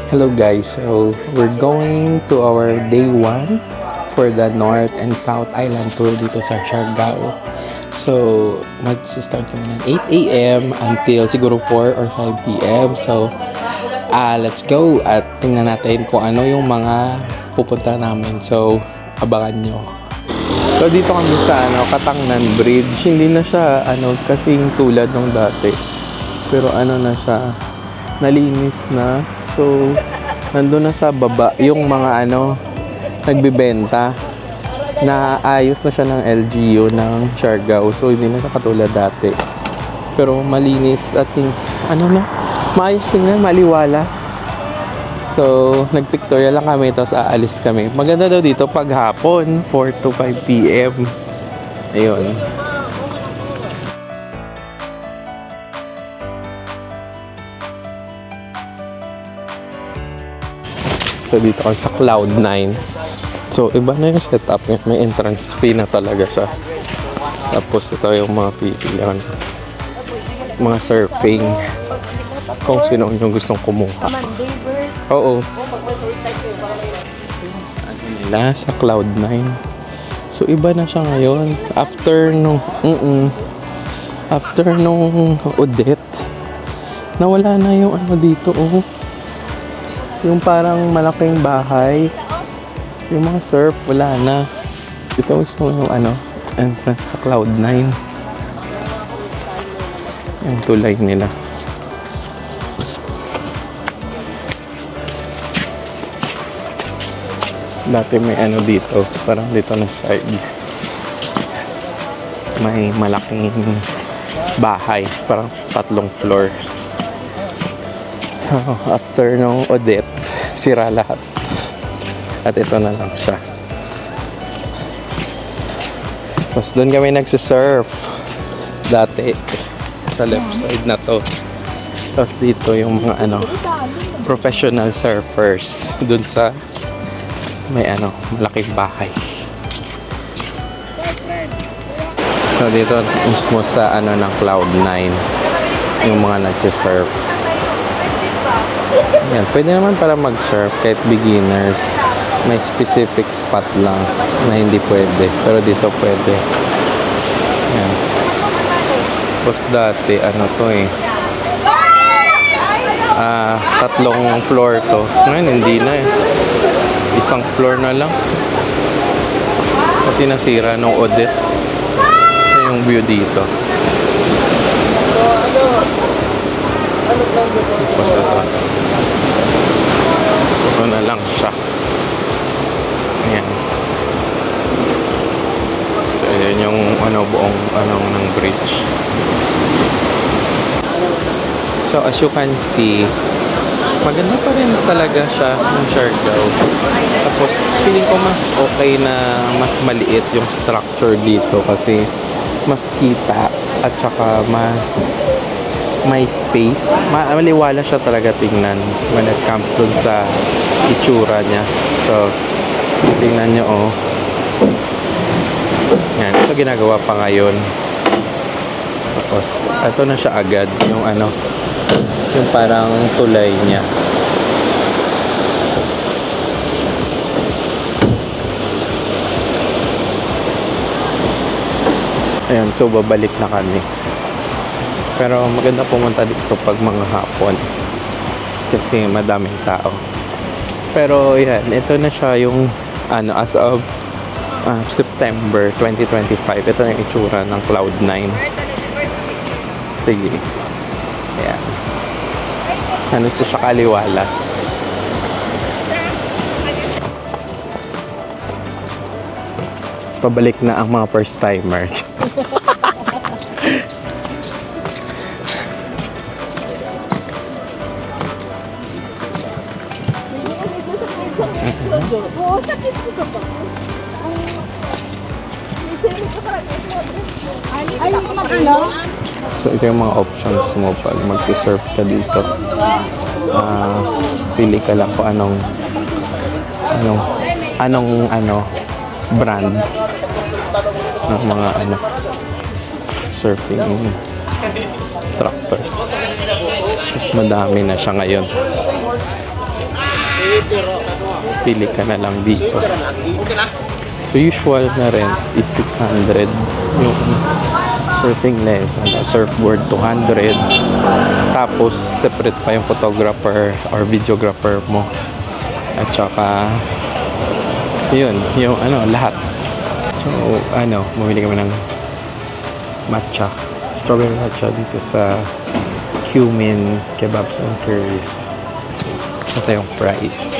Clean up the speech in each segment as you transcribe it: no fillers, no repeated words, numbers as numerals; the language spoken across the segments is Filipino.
Hello guys, so we're going to our day 1 for the North and South Island tour dito sa Siargao. So mag-start kami ng 8 AM until siguro 4 or 5 PM. So let's go at tingnan natin kung ano yung mga pupunta namin. So abangan nyo. So dito kami sa Katangnan Bridge. Hindi na siya kasing tulad ng dati. Pero na siya, nalinis na. So, nandun na sa baba yung mga nagbibenta na ayos na siya ng LGU ng Siargao. So, hindi na siya katulad dati. Pero malinis at maayos tingnan, maliwalas. So, nagpictorial lang kami tapos aalis kami. Maganda daw dito pag hapon, 4 to 5 PM. Ayun. So, dito ako sa Cloud9. So, iba na yung setup niya. May entrance fee na talaga siya. Tapos, ito yung mga pipilihan. Mga surfing. Kung sino yung gustong kumuha. Oo. Saan nila? Sa Cloud9. So, iba na siya ngayon. After nung Odette, nawala na yung dito, oh. Yung parang malaking bahay, yung mga surf, wala na. Ito mismo yung entrance sa Cloud9. Yung tulay nila. Dati may dito, parang dito na side. May malaking bahay, parang 3 floors. So, after nung Odette, sira lahat. At ito na lang siya. Tapos doon kami nagsisurf dati. Sa left side na to. Tapos dito yung mga professional surfers. Doon sa may malaking bahay. So, dito mismo sa ng Cloud9 yung mga nagsisurf. Yan, pwede naman para mag-surf kahit beginners. May specific spot lang na hindi pwede. Pero dito pwede. Yan. Tapos dati, to eh. 3 floor to. Ngayon, hindi na eh. 1 floor na lang. Kasi nasira nung Odette. Ito yung view dito. Tapos ito. Ito na lang siya. Ayan. So, ayan yung buong ng bridge. So, as you can see, maganda pa rin talaga siya ng Siargao. Tapos, feeling ko mas okay na mas maliit yung structure dito kasi mas kita at saka mas may space. Maliwala siya talaga tingnan when it comes dun sa itsura niya. So, tingnan nyo, oh. Yan, ito ginagawa pa ngayon. Tapos, ito na siya agad. Yung yung parang tulay niya. Ayan, so babalik na kami. Pero maganda pumunta dito pag mga hapon kasi madaming tao. Pero yan, ito na siya yung as of September 2025. Ito yung itsura ng Cloud9. Sige. Ayan. Ito siya kaliwalas. Pabalik na ang mga first timers. Sakit ko ba? Ay, So, ito yung mga options mo pag mag-surf ka dito. Pili ka lang kung anong brand ng mga surfing instructor. Mas madami na siya ngayon. pili ka na lang dito. So usual na rent is 600 yung surfing lesson, surfboard 200, tapos separate pa yung photographer or videographer mo, at saka yun, yung lahat. So bumili kami ng matcha, strawberry matcha dito sa Cumin Kebabs and Curries. Ito yung price.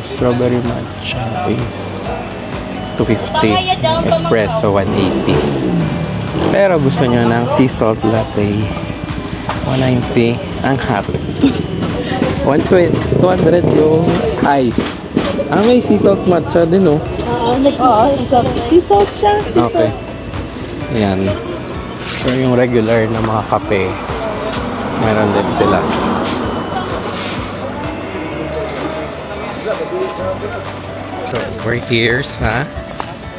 Strawberry matcha is 250, espresso 180. Pero gusto nyo ng sea salt latte 190 ang hot. 120, 200 yung ice. May sea salt matcha din, oh. Sea salt siya. Okay. Ayan. So yung regular na mga kape, meron din sila. So we're here sa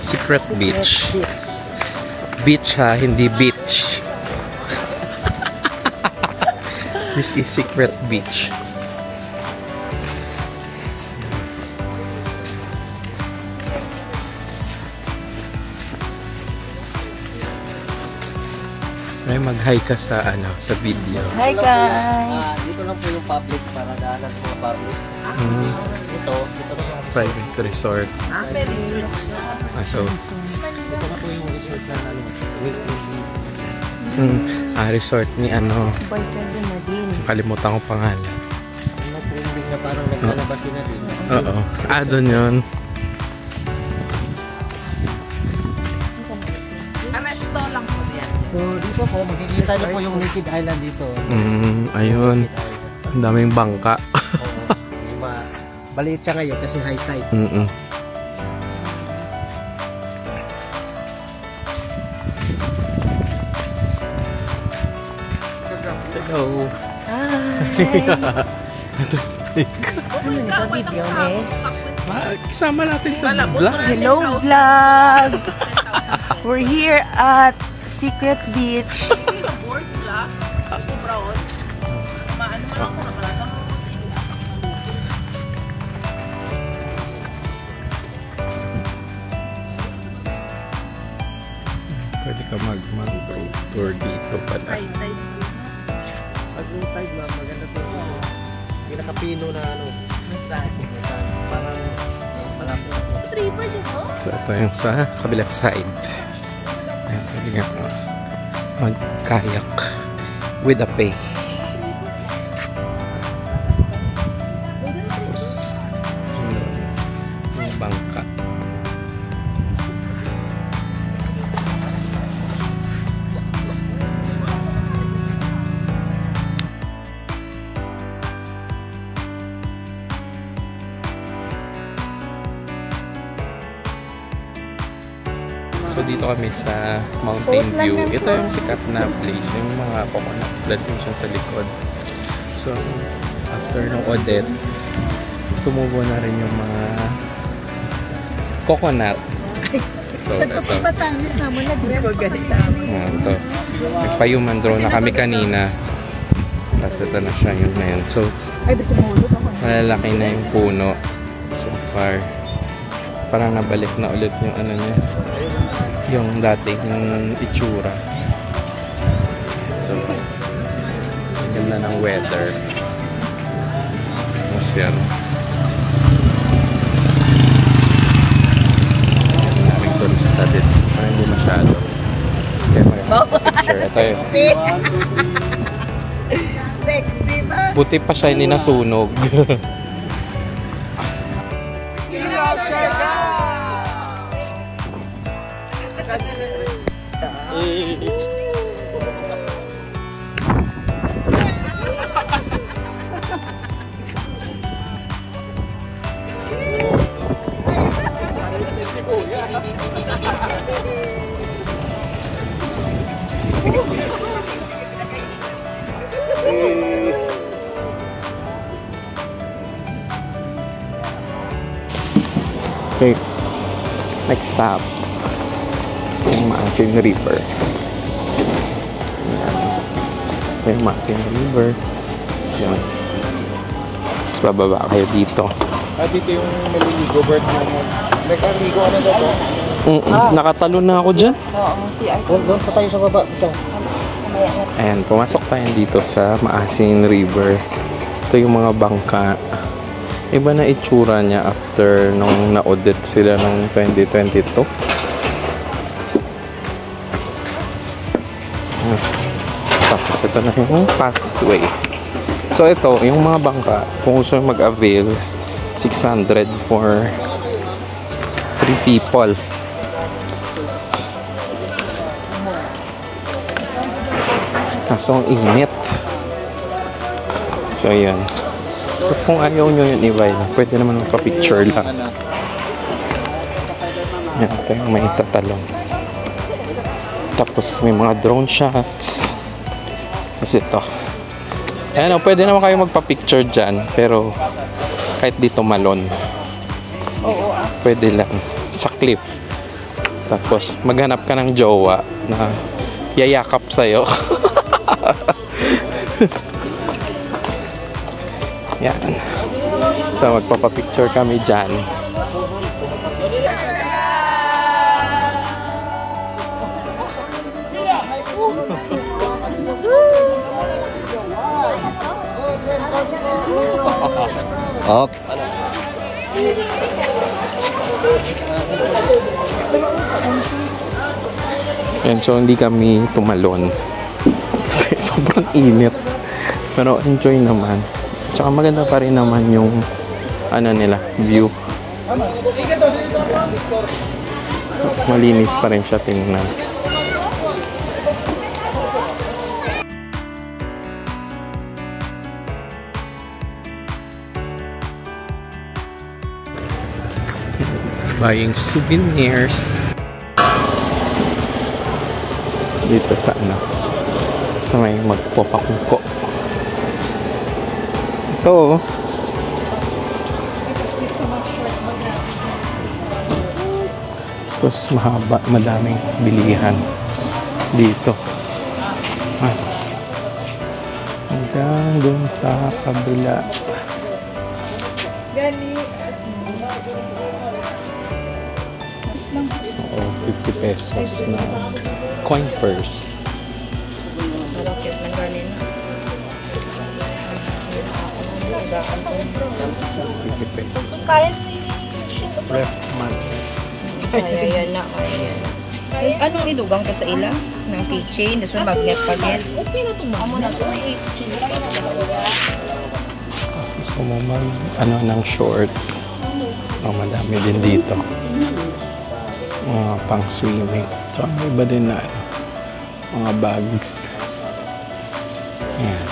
Secret Beach. Beach ha, hindi beach. This is Secret Beach. Ay, mag-hi ka sa sa video. Hi guys! Dito lang po yung public para daanan po ang public. Dito lang yung Private resort. May resort. So, ito na po yung resort na resort ni Boyfriend na din. kalimutan ko pangalan. nag-trending na parang nagkalabasin na din. Oo. Doon yun. Resto lang po yan. So dito po, makikita niyo po yung Naked Island dito. Ayun. Ang daming bangka. Maliit siya ngayon kasi high tide. Hello. Video Kasama natin sa vlog. Hello vlog! We're here at Secret Beach. Pwede ka mag-mangrove tour dito pala. Pag low tide ma'am, maganda po. Pinakapino na parang malapit na po. So ito yung sa kabilang side. Ayan, pwede nga mag-kayak with a pay. Tapos yung bangka. So dito kami sa Mountain View. Ito yung sikat na place, yung mga coconut plantation sa likod. So after ng Odette, tumubo na rin yung mga coconut. So ito. Batanes naman nag-rent. Ito. Nagpa-human drone na kami kanina. Tapos ito na siya yun na yun. So malalaki na yung puno so far. Parang nabalik na ulit yung niya, yung dating itsura. So ang ganda ng weather. Tapos yan, daming turista din, parang hindi masyado. Kaya mag-picture. Ito yun. Sexy ba? Buti pa siya hindi nasunog. Okay, next stop, yung Maasin River. Ito yung Maasin River. So, Tapos bababa kayo dito. Dito yung maliligo, bird mo. Nagkaligo ano daw to? Nakatalon na ako dyan. Doon pa tayo sa baba. Ito. Ayan, pumasok tayo dito sa Maasin River. Ito yung mga bangka. Iba na itsura niya after nung na-audit sila ng 2022. Tapos ito na yung pathway. So ito, yung mga bangka, kung gusto mag-avail, 600 for 3 people. Kaso ang init. So yun. Pero kung ayaw nyo yun i-vibe, pwede naman magpa-picture lang. Yan, ito yung may tatalong. Tapos may mga drone shots. Tapos ito. Ayan o, pwede naman kayo magpa-picture dyan. Pero kahit dito malon. Pwede lang. Sa cliff. Tapos maghanap ka ng jowa na yayakap sa'yo. Yan. So magpapapicture kami dyan. Okay. Yan, so hindi kami tumalon kasi sobrang init, pero enjoy naman. Tsaka maganda pa rin naman yung ano nila, view. Malinis pa rin siya tingnan. Buying souvenirs dito sa ano, sa may magpapakungko. Ito tapos mahaba, madaming bilihan dito. Hanggang dun sa kabila. Oo, 50 pesos na coin purse. 50 pesos. Ref man. Ayan na, ayan. Anong idugang ka sa ila? Ng keychain, das magnet pa din. Okay na itong magnet. Gusto mo mag, ano, ng shorts. Oh, madami din dito. Mga pang swimming. So, may iba din na ano, mga bags. Ayan.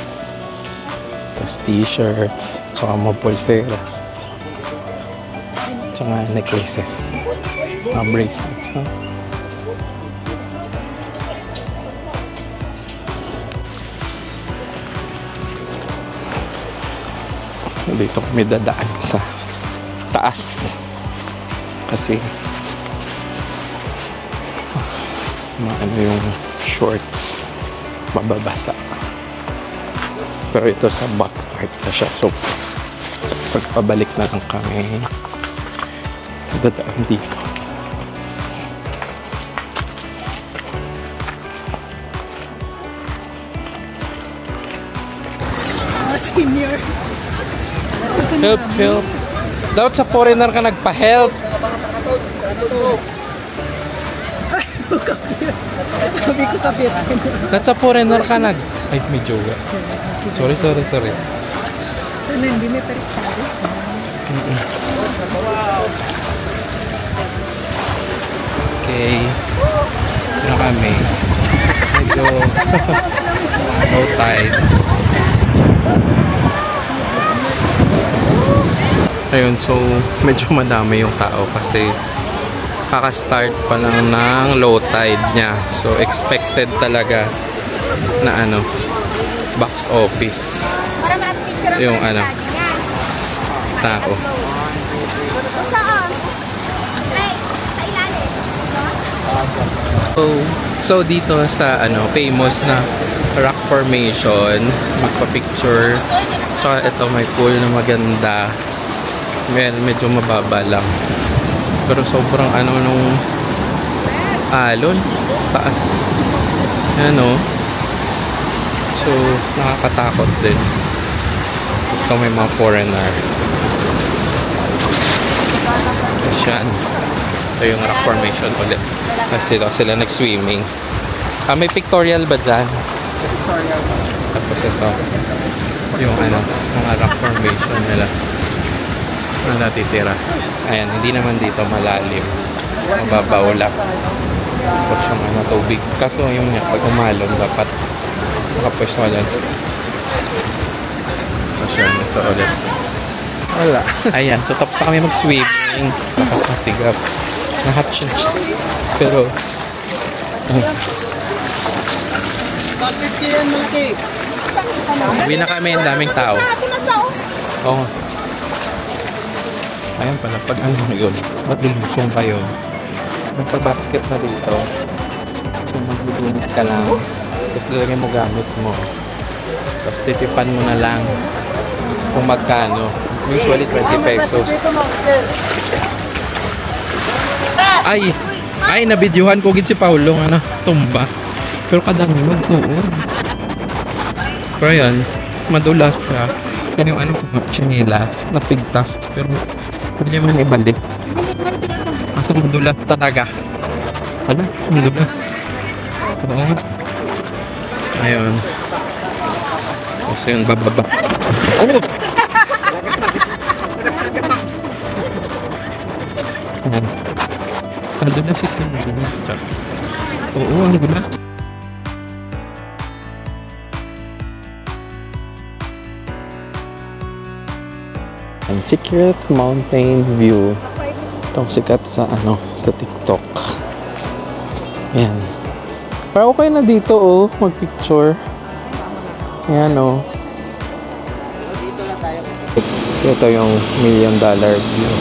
Tapos t-shirts. Tsaka mga pulseras. Tsaka necklaces. Mga bracelets. Huh? So, dito kami dadaan sa taas. Kasi ano yung shorts mababasa, pero ito sa back part na siya, so pagpabalik na lang kami dadaan dito. Senior. Help. Dapat sa foreigner ka nagpa-help. Sabi ko kapit. Dapat sa foreigner ka nag... Ay, may jowa. Sorry. Ano, hindi may paris-paris. Okay. Ano kami? Medyo low tide. Ayun, so medyo madami yung tao kasi kaka-start pa lang ng low tide niya. So expected talaga na ano, box office yung ano, tao. So dito sa ano, famous na rock formation, magpa-picture Tsaka ito may pool na maganda. Medyo mababa lang. Pero sobrang ano nung alon. Taas. Yan o. So, nakakatakot din. Gusto may mga foreigner. Tapos yan. Ito yung rock formation ulit. Kasi sila nag-swimming. May pictorial ba dyan? Victoria. Tapos ito. Yung ano, mga rock formation nila. Na natitira. Ayan, hindi naman dito malalim. Mababaw lang. Tapos yung ano, tubig. Kaso yung pag umalon, dapat makapwesto ka dyan. Tapos yan, ito ulit. Wala. Ayan, so tapos na kami mag-swimming. Nakakasigap. Nahatchinch. Pero, Bakit kaya malaki? uwi na kami, ang daming tao. Oo. Ayan pala, pag ano yun, ba't lulusong kayo? Magpabakit na dito. So, maglulunod ka lang. Tapos lalagyan mo gamit mo. Tapos titipan mo na lang kung magkano. Usually 20 pesos. Ay, nabidyuhan ko gid si Paulo nga na tumba. Pero kadang magtuon. Pero yan, madulas siya. Yan yung ano ko, chinela, napigtas. Pero hindi man ibalik. Kasi madulas talaga. Ano? Madulas. Oo. Ayun. Kasi yun, bababa. Oh! Ayan. Madulas ito. Oo, ang gula. Ang Secret Mountain View. Itong sikat sa ano, sa TikTok. Ayan. Pero okay na dito oh, mag-picture. Ayan oh. So ito yung $1 million view.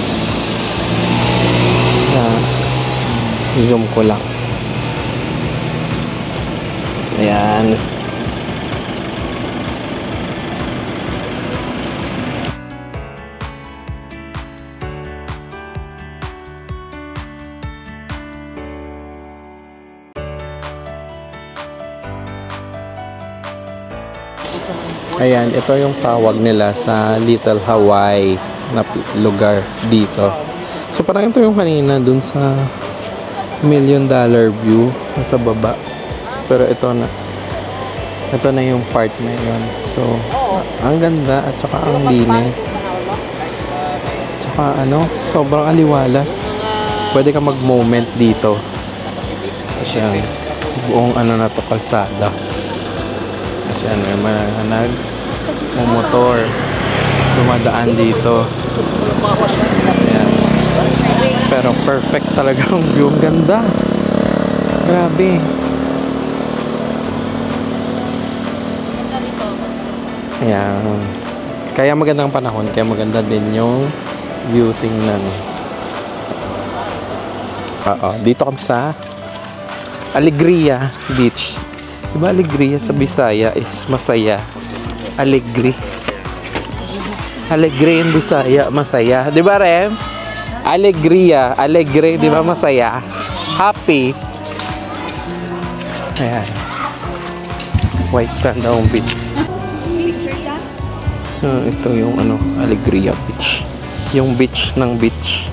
Zoom ko lang. Ayan. Ayan, ito yung tawag nila sa Little Hawaii na lugar dito. So parang ito yung kanina dun sa $1 million view nasa baba. Pero ito na yung part na yun. So ang ganda at saka ang linis. Tsaka ano, sobrang aliwalas. Pwede ka mag-moment dito. Tapos yan, buong ano na to, kalsada. Kasi ano, may mga motor dumadaan dito. Ayan. Pero perfect talaga ang view. Ang ganda. Grabe. Ayan. Kaya magandang panahon. Kaya maganda din yung view tingnan. Dito kami sa Alegria Beach. Diba Alegria sa Bisaya is masaya. Alegri. Alegre in Bisaya, masaya. Diba Rem? Alegria. Alegre, diba masaya? Happy. Ayan. White Sand Down Beach. So, ito yung ano, Alegria Beach. Yung beach ng beach.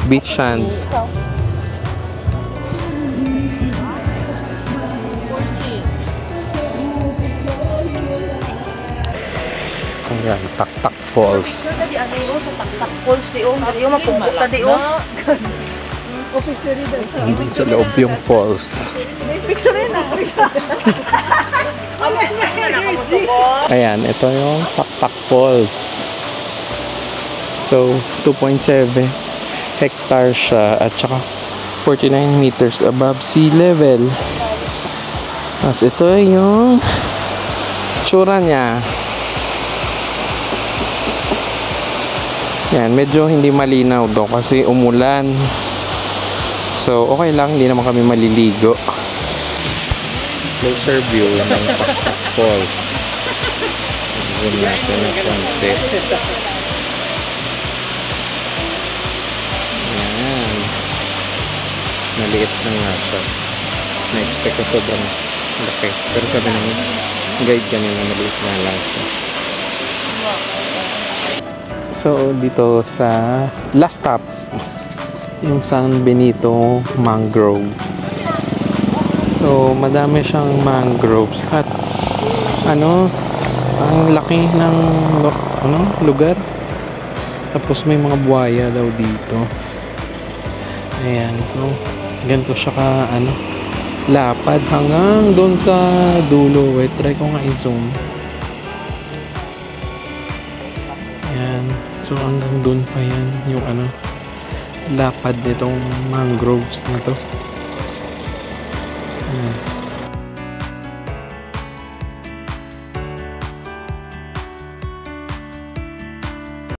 Beach sand. Ayan, Tak-Tak Falls. Nandun sa loob yung falls. Ayan, ito yung Tak-Tak Falls. So, 2.7 hectares siya at saka 49 meters above sea level. Tapos ito yung tsura niya. Yan, medyo hindi malinaw do kasi umulan. So, okay lang, hindi naman kami maliligo. Closer view ng Tak-Tak Falls. zoom natin ng konti. Ayan. Maliit na nga siya. Na-expect ko sobrang laki. Pero sabi ng guide kanina, maliit na lang siya. So, dito sa last stop, yung San Benito Mangroves. So, madami siyang mangroves at ang laki ng lugar. Tapos may mga buhaya daw dito. Ayan, so ganito siya ka lapad hanggang doon sa dulo. Wait, try ko nga i-zoom. Ayan, so hanggang doon pa yan yung lapad nitong mangroves na to. Ayan.